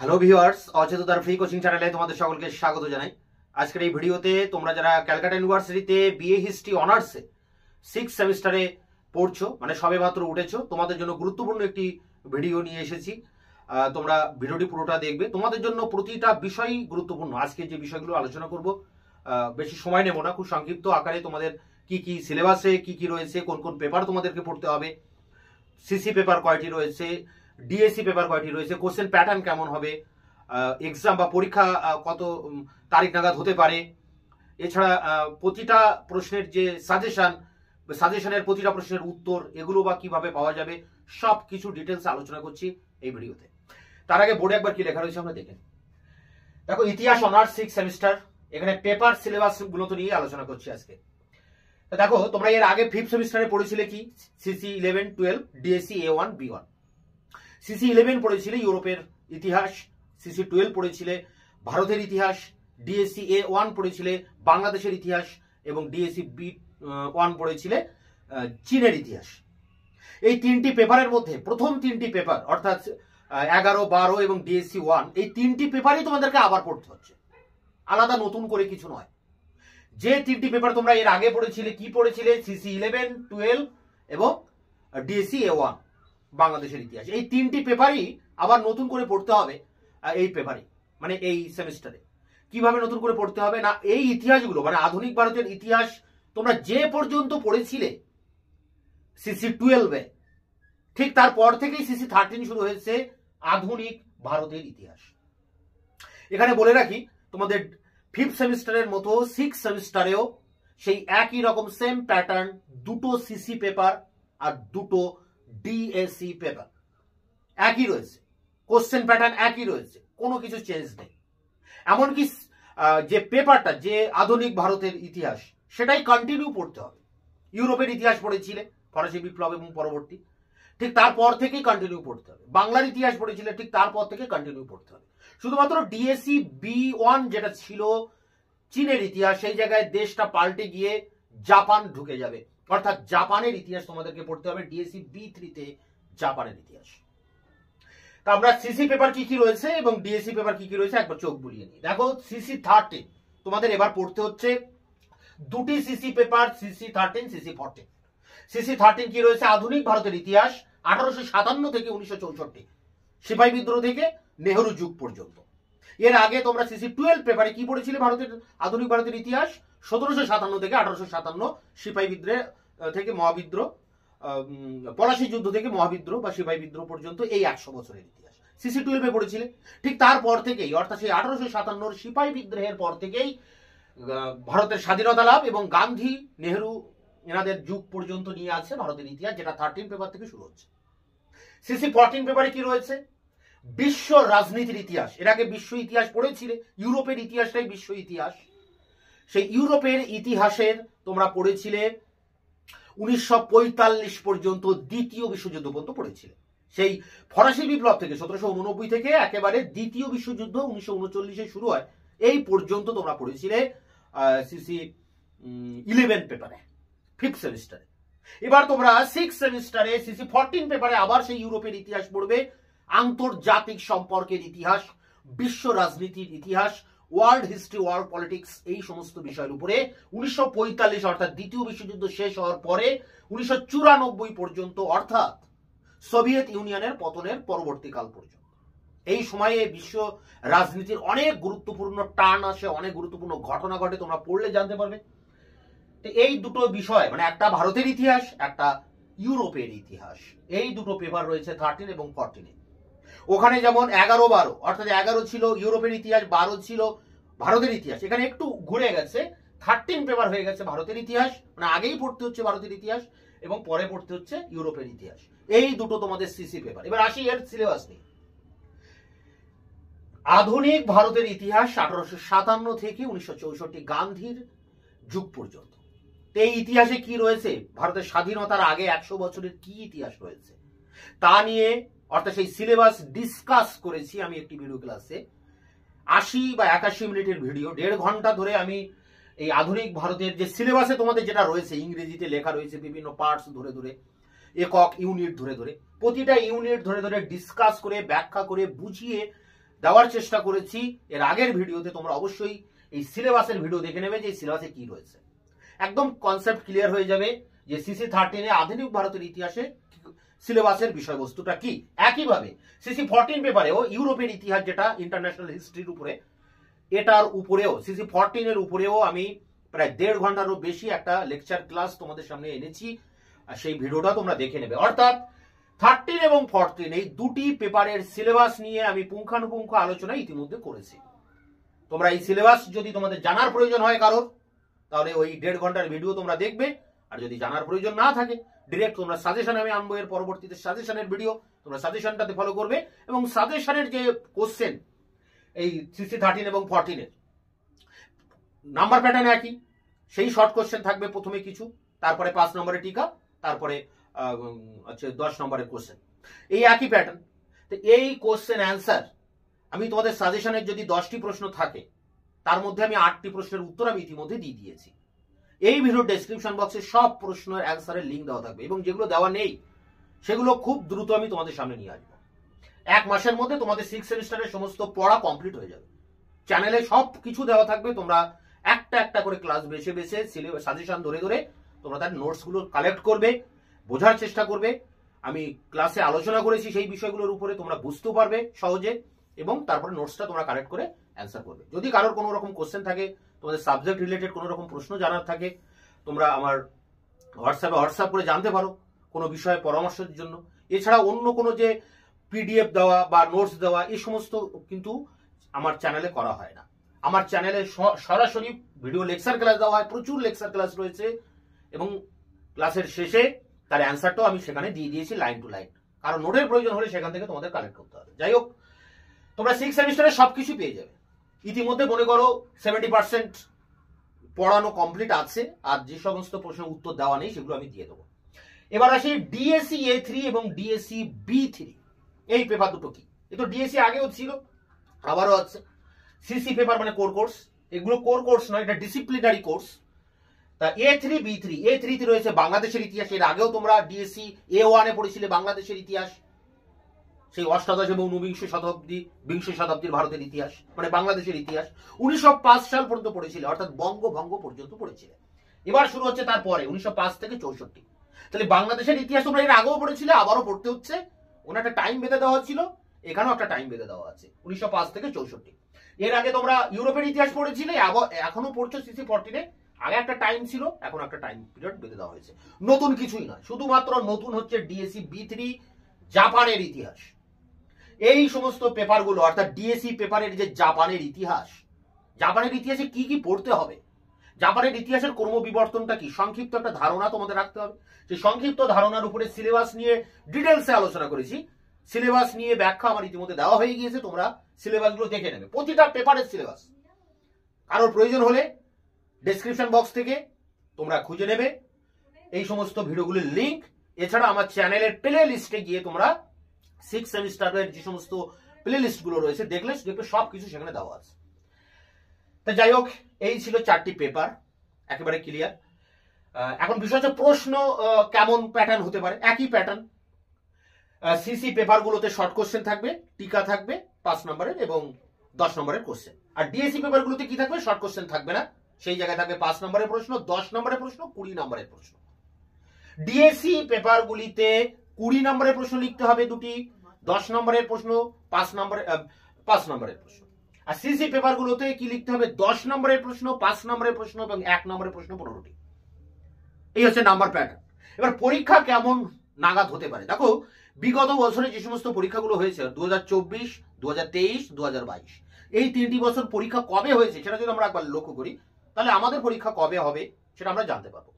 Hello viewers, অচেতনতার free coaching চ্যানেলে তোমাদের সকলকে স্বাগত জানাই। আজকের এই ভিডিওতে তোমরা যারা ক্যালকাটা ইউনিভার্সিটিতে বিএ হিস্ট্রি অনার্সে 6 সেমিস্টারে পড়ছো, মানে সবে মাত্র উঠেছো, তোমাদের জন্য গুরুত্বপূর্ণ একটি ভিডিও নিয়ে এসেছি। তোমরা ভিডিওটি পুরোটা দেখবে, তোমাদের জন্য প্রতিটা বিষয়ই গুরুত্বপূর্ণ। আজকে যে বিষয়গুলো আলোচনা করব, বেশি সময় নেব না, খুব সংক্ষিপ্ত আকারে তোমাদের কি কি সিলেবাসে কি কি রয়েছে, কোন কোন পেপার তোমাদেরকে পড়তে হবে, সিসি পেপার কয়টি রয়েছে, ডিএসসি পেপার কয়টি রয়েছে, কোশ্চেন প্যাটার্ন কেমন হবে, এক্সাম বা পরীক্ষা কত তারিখ নাগাদ হতে পারে, এছাড়া প্রতিটা প্রশ্নের যে সাজেশনের প্রতিটা প্রশ্নের উত্তর, এগুলো বা কিভাবে পাওয়া যাবে, সব কিছু ডিটেলস আলোচনা করছি এই ভিডিওতে। তার আগে বোর্ডে একবার কি লেখা রয়েছে আমরা দেখেন। দেখো, ইতিহাস অনার্স 6 সেমিস্টার, এখানে পেপার সিলেবাস গুলো তো নিয়ে আলোচনা করছি আজকে। দেখো, তোমরা এর আগে 5th সেমিস্টারে পড়েছিলে কি? CC 11, 12, DSC A1, B1। CC 11 পড়েছিলে ইউরোপের ইতিহাস, সিসি 12 পড়েছিলে ভারতের ইতিহাস, ডিএসসি A1 পড়েছিলে বাংলাদেশের ইতিহাস, এবং ডিএসসি B1 পড়েছিলে চীনের ইতিহাস। এই তিনটি পেপারের মধ্যে প্রথম তিনটি পেপার অর্থাৎ 11, 12 এবং ডিএসসি 1, এই তিনটি পেপারই তোমাদেরকে আবার পড়তে হচ্ছে, আলাদা নতুন করে কিছু নয়। যে তিনটি পেপার তোমরা এর আগে পড়েছিলে, কি পড়েছিলে? সিসি 11, 12 এবং ডিএসসি A1 বাংলাদেশের ইতিহাস। এই তিনটি পেপারই আবার নতুন করে পড়তে হবে এই পেপারে, মানে এই সেমিস্টারে। কিভাবে নতুন করে পড়তে হবে না, এই ইতিহাসগুলো মানে আধুনিক ভারতের ইতিহাস তোমরা যে পর্যন্ত পড়েছিলে সিসি 12-এ, ঠিক তারপর থেকেই সিসি 13 শুরু হয়েছে আধুনিক ভারতের ইতিহাস। এখানে বলে রাখি, তোমাদের 5th সেমিস্টারের মতো 6 সেমিস্টারেও সেই একই রকম সেম প্যাটার্ন, দুটো সিসি পেপার আর দুটো ডিএসসি পেপার একই রয়েছে, কোশ্চেন প্যাটার্ন একই রয়েছে, কোনো কিছু চেঞ্জ নেই। এমনকি যে পেপারটা, যে আধুনিক ভারতের ইতিহাস, সেটাই কন্টিনিউ পড়তে হবে। ইউরোপের ইতিহাস পড়েছিলে ফরাসি বিপ্লব এবং পরবর্তী, ঠিক তারপর থেকেই কন্টিনিউ পড়তে হবে। বাংলার ইতিহাস পড়েছিলে, ঠিক তারপর থেকে কন্টিনিউ পড়তে হবে। শুধুমাত্র ডিএসসি B1 যেটা ছিল চীনের ইতিহাস, সেই জায়গায় দেশটা পাল্টে গিয়ে জাপান ঢুকে যাবে, অর্থাৎ জাপানের ইতিহাস তোমাদেরকে পড়তে হবে ডিএসসি B3-তে, জাপানের ইতিহাস। তা আমরা সিসি পেপার কি কি রয়েছে এবং ডিএসসি পেপার কি কি রয়েছে একবার চোখ বুলিয়ে নিই। দেখো, সিসি 13 তোমাদের এবার পড়তে হচ্ছে দুটি CC paper, CC 13, CC 14। CC 13 কি রয়েছে? আধুনিক ভারতের ইতিহাস 1857 থেকে 1964, সিপাহী বিদ্রোহ থেকে নেহেরু যুগ পর্যন্ত। এর আগে তোমরা সিসি 12 পেপারে কি পড়েছিলে? আধুনিক ভারতের ইতিহাস 1757 থেকে 1857, সিপাহী বিদ্রোহ থেকে মহাবিদ্রোহ, পলাশী যুদ্ধ থেকে মহাবিদ্রোহ বা সিপাহী বিদ্রোহ পর্যন্ত, এই 100 বছরের ইতিহাস সিসি 12-এ পড়েছিলে। ঠিক তারপর থেকেই, অর্থাৎ সেই 1857 সিপাহী বিদ্রোহের পর থেকেই ভারতের স্বাধীনতা লাভ এবং গান্ধী নেহেরু এনাদের যুগ পর্যন্ত নিয়ে আছে ভারতের ইতিহাস, যেটা 13 পেপার থেকে শুরু হচ্ছে। সিসি 14 পেপারে কি রয়েছে? বিশ্ব রাজনীতির ইতিহাস। এর আগে বিশ্ব ইতিহাস পড়েছিলে, ইউরোপের ইতিহাসটাই বিশ্ব ইতিহাস। সেই ইউরোপের ইতিহাসের তোমরা পড়েছিলে 1945 পর্যন্ত, দ্বিতীয় বিশ্বযুদ্ধ পর্যন্ত পড়েছিলে। সেই ফরাসি বিপ্লব থেকে 1789 থেকে একেবারে দ্বিতীয় বিশ্বযুদ্ধ 1939-এ শুরু হয়, এই পর্যন্ত তোমরা পড়েছিলে সিসি 11 পেপারে 5th সেমিস্টারে। এবার তোমরা 6 সেমিস্টারে সিসি 14 পেপারে আবার সেই ইউরোপের ইতিহাস পড়বে, আন্তর্জাতিক সম্পর্কের ইতিহাস, বিশ্ব রাজনীতির ইতিহাস, ওয়ার্ল্ড হিস্ট্রি, ওয়ার্ল্ড পলিটিক্স, এই সমস্ত বিষয়ের উপরে 1945 অর্থাৎ দ্বিতীয় বিশ্বযুদ্ধ শেষ হওয়ার পরে 1994 পর্যন্ত, অর্থাৎ সোভিয়েত ইউনিয়নের পতনের পরবর্তীকাল পর্যন্ত। এই সময়ে বিশ্ব রাজনীতির অনেক গুরুত্বপূর্ণ টার্ন আসে, অনেক গুরুত্বপূর্ণ ঘটনা ঘটে, তোমরা পড়লে জানতে পারবে। এই দুটো বিষয়, মানে একটা ভারতের ইতিহাস, একটা ইউরোপের ইতিহাস, এই দুটো পেপার রয়েছে 13 এবং 14-এ। ওখানে যেমন 11, 12, অর্থাৎ 11 ছিল ইউরোপের ইতিহাস, 12 ছিল ভারতের ইতিহাস। এখানে একটু ঘুরে গেছে, 13 পেপার হয়ে গেছে ভারতের ইতিহাস, মানে আগেই পড়তে হচ্ছে ভারতের ইতিহাস এবং পরে পড়তে হচ্ছে ইউরোপের ইতিহাস। এই দুটো তোমাদের সিসি পেপার। এবার আসি এর সিলেবাস নিয়ে। আধুনিক ভারতের ইতিহাস 1857 থেকে 1964, গান্ধীর যুগ পর্যন্ত। এই ইতিহাসে কি রয়েছে? ভারতের স্বাধীনতার আগে 100 বছরের কি ইতিহাস রয়েছে তা নিয়ে, অর্থাৎ সেই সিলেবাস ডিসকাস করেছি আমি একটি ভিডিও ক্লাসে। 80 বা 81 মিনিটের ভিডিও, 1.5 ঘন্টা ধরে আমি এই আধুনিক ভারতের যে সিলেবাসে তোমাদের যেটা রয়েছে, ইংরেজিতে লেখা রয়েছে, বিভিন্ন পার্টস ধরে ধরে, একক ইউনিট ধরে ধরে, প্রতিটা ইউনিট ধরে ধরে ডিসকাস করে, ব্যাখ্যা করে, বুঝিয়ে দেওয়ার চেষ্টা করেছি। এর আগের ভিডিওতে তোমরা অবশ্যই এই সিলেবাসের ভিডিও দেখে নেবে যে সিলেবাসে কি রয়েছে, একদম কনসেপ্ট ক্লিয়ার হয়ে যাবে যে সিসি 13 আধুনিক ভারতের ইতিহাসে সিলেবাসের বিষয়বস্তুটা কি। একইভাবে সিসি 14 পেপারেও ইউরোপের ইতিহাস, যেটা ইন্টারন্যাশনাল হিস্ট্রির উপরে, এটার উপরেও সিসি 14 এর উপরেও আমি প্রায় 1.5 ঘন্টারও বেশি একটা লেকচার ক্লাস তোমাদের সামনে এনেছি, আর সেই ভিডিওটা তোমরা দেখে নেবে। অর্থাৎ 13 এবং 14 এই দুটি পেপারের সিলেবাস নিয়ে আমি পুঙ্খানুপুঙ্খ আলোচনা ইতিমধ্যে করেছি। তোমরা এই সিলেবাস যদি তোমাদের জানার প্রয়োজন হয় কারোর, তাহলে ওই 1.5 ঘন্টার ভিডিও তোমরা দেখবে। আর যদি জানার প্রয়োজন না থাকে, ডিরেক্ট তোমরা সাজেশন আমি আনবো, এর পরবর্তীতে সাজেশনের ভিডিও তোমরা সাজেশনটাতে ফলো করবে। এবং সাজেশনের যে কোশ্চেন এই সিসি 13 এবং 14 এর নাম্বার প্যাটার্ন একই, সেই শর্ট কোশ্চেন থাকবে প্রথমে কিছু, তারপরে 5 নম্বরের টিকা, তারপরে 10 নম্বরের কোশ্চেন, এই একই প্যাটার্ন। তো এই কোশ্চেন অ্যান্সার আমি তোমাদের সাজেশনের যদি 10টি প্রশ্ন থাকে, তার মধ্যে আমি 8টি প্রশ্নের উত্তর আমি ইতিমধ্যে দিয়ে দিয়েছি। এই ভিডিওর ডেসক্রিপশন বক্সে সব প্রশ্নের অ্যান্সারের লিঙ্ক দেওয়া থাকবে, এবং যেগুলো দেওয়া নেই সেগুলো খুব দ্রুত আমি তোমাদের সামনে নিয়ে আসবো। 1 মাসের মধ্যে তোমাদের 6 সেমিস্টারের সমস্ত পড়া কমপ্লিট হয়ে যাবে। চ্যানেলে সব কিছু দেওয়া থাকবে, তোমরা একটা একটা করে ক্লাস বেছে বেছে সাজেশন ধরে ধরে তোমরা তার নোটস গুলো কালেক্ট করবে, বোঝার চেষ্টা করবে। আমি ক্লাসে আলোচনা করেছি সেই বিষয়গুলোর উপরে, তোমরা বুঝতেও পারবে সহজে, এবং তারপরে নোটসটা তোমরা কালেক্ট করে অ্যান্সার করবে। যদি কারোর কোনো রকম কোশ্চেন থাকে, তোমাদের সাবজেক্ট রিলেটেড কোনো রকম প্রশ্ন জানার থাকে, তোমরা আমার হোয়াটসঅ্যাপ করে জানতে পারো কোনো বিষয়ে পরামর্শের জন্য। এছাড়া অন্য কোনো যে পিডিএফ দেওয়া বা নোটস দেওয়া, এই সমস্ত কিন্তু আমার চ্যানেলে করা হয় না। আমার চ্যানেলে সরাসরি ভিডিও লেকচার ক্লাস দেওয়া হয়, প্রচুর লেকচার ক্লাস রয়েছে, এবং ক্লাসের শেষে তার অ্যান্সারটাও আমি সেখানে দিয়ে দিয়েছি লাইন টু লাইন, কারণ নোটের প্রয়োজন হলে সেখান থেকে তোমাদের কালেক্ট করতে হবে। যাই হোক, তোমরা 6 সেমিস্টারে সবকিছু পেয়ে যাবে। ইতিমধ্যে মনে করো 70% পড়ানো কমপ্লিট আছে, আর যে সমস্ত প্রশ্নের উত্তর দেওয়া নেই সেগুলো আমি দিয়ে দেবো। এবার আসি ডিএসসি A3 এবং ডিএসসি B3, এই পেপার দুটো কি? এ তো ডিএসসি আগেও ছিল, আবারও আছে। সিসি পেপার মানে কোর কোর্স, এগুলো কোর কোর্স নয়, এটা ডিসিপ্লিনারি কোর্স। তা A3 B3, A3 তে রয়েছে বাংলাদেশের ইতিহাস। এর আগেও তোমরা ডিএসসি A1 এ পড়েছিলে বাংলাদেশের ইতিহাস, সেই অষ্টাদশ এবং ঊনবিংশ শতাব্দী, বিংশ শতাব্দীর ভারতের ইতিহাস, মানে বাংলাদেশের ইতিহাস 1905 সাল পর্যন্ত পড়েছিলে, অর্থাৎ বঙ্গভঙ্গ পর্যন্ত পড়েছিলে। এবার শুরু হচ্ছে তারপরে 1905 থেকে 64। তাহলে বাংলাদেশের ইতিহাস তোমরা এর আগেও পড়েছিলে, আবারও পড়তে হচ্ছে। ওখানে একটা টাইম বেঁধে দেওয়া ছিল, এখানেও একটা টাইম বেঁধে দেওয়া আছে, 1905 থেকে 64। এর আগে তোমরা ইউরোপের ইতিহাস পড়েছিলে, এখনো পড়ছো সিসি 14 এ। আগে একটা টাইম ছিল, এখন একটা টাইম পিরিয়ড বেঁধে দেওয়া হয়েছে। নতুন কিছুই নয়, শুধুমাত্র নতুন হচ্ছে ডিএসসি B3 জাপানের ইতিহাস। এই সমস্ত পেপারগুলো, অর্থাৎ ডিএসসি পেপারের যে জাপানের ইতিহাস, জাপানের ইতিহাসে কি কি পড়তে হবে, জাপানের ইতিহাসের ক্রমবিবর্তনটা কি, সংক্ষিপ্ত একটা ধারণা তোমাদের রাখতে হবে। সেই সংক্ষিপ্ত ধারণার উপরে সিলেবাস নিয়ে ডিটেলসে আলোচনা করেছি। সিলেবাস নিয়ে ব্যাখ্যা আমার ইতিমধ্যে দেওয়া হয়ে গিয়েছে, তোমরা সিলেবাসগুলো দেখে নেবে, প্রতিটা পেপারের সিলেবাস। কারোর প্রয়োজন হলে ডেসক্রিপশন বক্স থেকে তোমরা খুঁজে নেবে এই সমস্ত ভিডিওগুলির লিঙ্ক। এছাড়া আমার চ্যানেলের প্লে লিস্টে গিয়ে তোমরা 6 সেমিস্টারের যে সমস্ত প্লে লিস্ট গুলো রয়েছে দেখবে সবকিছু সেখানে দেওয়া আছে। তা যাই হোক, এই ছিল 4টি পেপার, একেবারে ক্লিয়ার। এখন বিষয় হচ্ছে প্রশ্ন কেমন প্যাটার্ন হতে পারে। একই প্যাটার্ন, সিসি পেপারগুলোতে শর্ট কোশ্চেন থাকবে, টিকা থাকবে 5 নম্বরের এবং 10 নম্বরের কোশ্চেন। আর ডিএসসি পেপারগুলোতে কি থাকবে? শর্ট কোশ্চেন থাকবে না, সেই জায়গায় থাকবে 5 নম্বরের প্রশ্ন, 10 নম্বরের প্রশ্ন, 20 নম্বরের প্রশ্ন। ডিএসসি পেপারগুলিতে 20 নম্বরের প্রশ্ন লিখতে হবে দুটি, 10 নম্বরের প্রশ্ন 5 নম্বরের প্রশ্ন। আর সিসি পেপারগুলোতে কি লিখতে হবে? 10 নম্বরের প্রশ্ন, 5 নম্বরের প্রশ্ন এবং 1 নম্বরের প্রশ্ন 15টি। এই হচ্ছে নাম্বার প্যাটার্ন। এবার পরীক্ষা কেমন নাগাদ হতে পারে দেখো, বিগত বছরে যে সমস্ত পরীক্ষাগুলো হয়েছে 2024, 2023, 2022, এই 3টি বছর পরীক্ষা কবে হয়েছে সেটা যদি আমরা একবার লক্ষ্য করি, তাহলে আমাদের পরীক্ষা কবে হবে সেটা আমরা জানতে পারবো।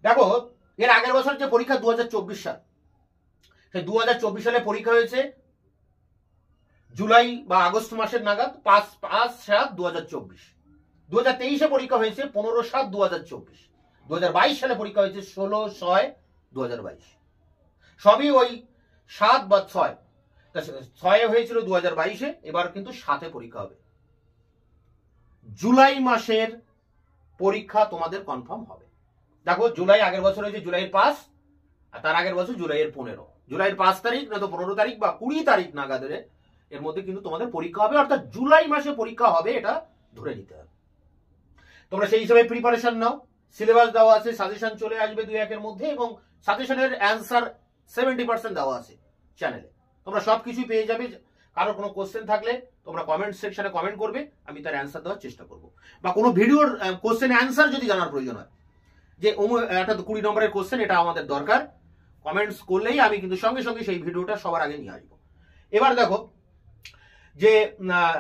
দেখো, এর আগের বছর যে পরীক্ষা 2024 সাল, সেই 2024 সালে পরীক্ষা হয়েছে জুলাই বা আগস্ট মাসের নাগাদ, 5/7/2024। 2023-এ পরীক্ষা হয়েছে 15/7/2024। 2022 সালে পরীক্ষা হয়েছে 16/6/2022। সবই ওই 7 বা 6, 6-এ হয়েছিল 2022-এ, এবার কিন্তু 7-এ পরীক্ষা হবে। জুলাই মাসের পরীক্ষা তোমাদের কনফার্ম হবে। দেখো, জুলাই আগের বছর হয়েছে জুলাইয়ের 5, আর তার আগের বছর জুলাইয়ের 15। জুলাইয়ের 5 তারিখ না তো 15 তারিখ বা 20 তারিখ নাগাদ এর মধ্যে কিন্তু তোমাদের পরীক্ষা হবে, অর্থাৎ জুলাই মাসে পরীক্ষা হবে, এটা ধরে নিতে হবে। তোমরা সেই হিসাবে প্রিপারেশন নাও। সিলেবাস দেওয়া আছে, সাজেশন চলে আসবে 2-1 মধ্যে, এবং সাজেশনের অ্যান্সার 70% দেওয়া আছে চ্যানেলে। তোমরা সবকিছুই পেয়ে যাবে। কারো কোনো কোশ্চেন থাকলে তোমরা কমেন্ট সেকশনে কমেন্ট করবে, আমি তার অ্যান্সার দেওয়ার চেষ্টা করব। বা কোনো ভিডিওর কোশ্চেন অ্যান্সার যদি জানার প্রয়োজন হয়, যে একটা 20 নম্বরের কোশ্চেন, এটা আমাদের দরকার, কমেন্টস করলেই আমি কিন্তু সঙ্গে সঙ্গে সেই ভিডিওটা সবার আগে নিয়ে আসবো। এবার দেখো যে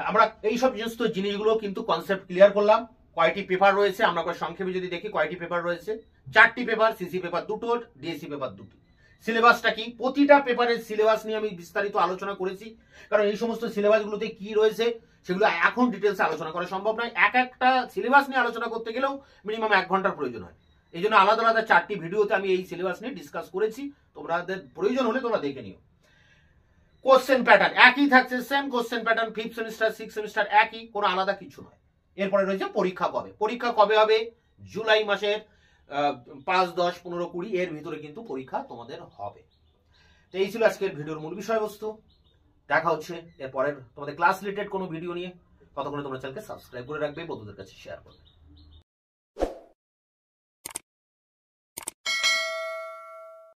আমরা এইসব জিনিসগুলো কিন্তু কনসেপ্ট ক্লিয়ার করলাম। কয়টি পেপার রয়েছে আমরা সংক্ষেপে যদি দেখি, কয়টি পেপার রয়েছে? 4টি পেপার, সিসি পেপার 2টো, ডিএসসি পেপার 2টি। সিলেবাসটা কি? প্রতিটা পেপারের সিলেবাস নিয়ে আমি বিস্তারিত আলোচনা করেছি, কারণ এই সমস্ত সিলেবাসগুলোতে কি রয়েছে সেগুলো এখন ডিটেলসে আলোচনা করা সম্ভব নয়। একটা সিলেবাস নিয়ে আলোচনা করতে গেলেও মিনিমাম 1 ঘন্টার প্রয়োজন হয়। এই জন্য আলাদা আলাদা 4টি ভিডিওতে আমি এই সিলেবাস নিয়ে ডিসকাস করেছি, তোমাদের প্রয়োজন হলে তোমরা দেখে নিও। কোশ্চেন প্যাটার্ন একই থাকছে, same question pattern, 5th semester 6th semester একই, কোনো আলাদা কিছু নয়। এরপরে রয়েছে পরীক্ষা কবে। পরীক্ষা কবে হবে? জুলাই মাসের 5, 10, 15, 20 এর ভিতরে কিন্তু পরীক্ষা তোমাদের হবে। তো এই ছিল আজকের ভিডিওর মূল বিষয়বস্তু। দেখা হচ্ছে এরপরের তোমাদের ক্লাস রিলেটেড কোনো ভিডিও নিয়ে। ততক্ষণে তোমরা চ্যানেলকে সাবস্ক্রাইব করে রাখবে, বন্ধুদের কাছে শেয়ার করবে।